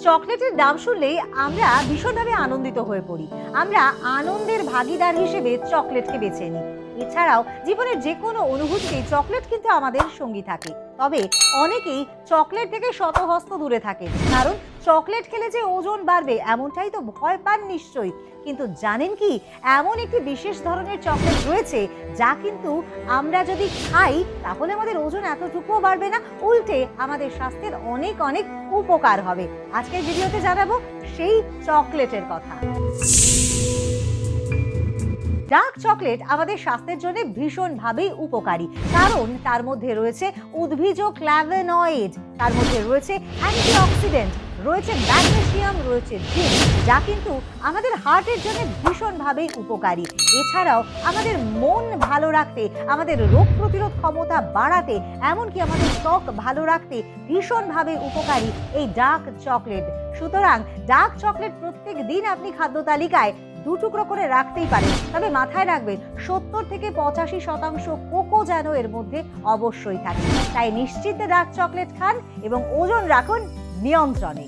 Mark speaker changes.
Speaker 1: চকলেটের দাম শুনলেই আমরা ভীষণভাবে আনন্দিত হয়ে পড়ি। আমরা আনন্দের ভাগিদার হিসেবে চকলেটকে বেছে নিই। এছাড়াও জীবনের যে কোনো অনুভূতিতেই চকলেট কিন্তু আমাদের সঙ্গী থাকে। তবে অনেকেই চকলেট থেকে শতহস্ত দূরে থাকে, কারণ চকলেট খেলে যে ওজন বাড়বে এমনটাই তো ভয় পান নিশ্চয়ই। কিন্তু জানেন কি, এমন একটি বিশেষ ধরনের চকলেট রয়েছে যা কিন্তু আমরা যদি খাই তাহলে আমাদের ওজন এতটুকুও বাড়বে না, উল্টে আমাদের স্বাস্থ্যের অনেক অনেক উপকার হবে। আজকের ভিডিওতে জানাবো সেই চকলেটের কথা। ডার্ক চকলেট আমাদের স্বাস্থ্যের জন্য ভীষণভাবেই উপকারী, কারণ তার মধ্যে রয়েছে উদ্ভিজ ফ্ল্যাভোনয়েড, তার মধ্যে রয়েছে অ্যান্টিঅক্সিডেন্ট, রয়েছে ম্যাগনেসিয়াম, রয়েছে জিঙ্ক, যা কিন্তু আমাদের হার্টের জন্য ভীষণভাবেই উপকারী। এছাড়াও আমাদের মন ভালো রাখতে, আমাদের রোগ প্রতিরোধ ক্ষমতা বাড়াতে, এমনকি আমাদের ত্বক ভালো রাখতে ভীষণভাবে উপকারী এই ডার্ক চকলেট। সুতরাং ডার্ক চকলেট প্রত্যেক দিন আপনি খাদ্য তালিকায় 2 টুকরো করে রাখতেই পারেন, তবে মাথায় রাখবেন 70 থেকে 85% কোকো যেন এর মধ্যে অবশ্যই থাকে। তাই নিশ্চিন্তে ডার্ক চকলেট খান এবং ওজন রাখুন নিয়ন্ত্রণে।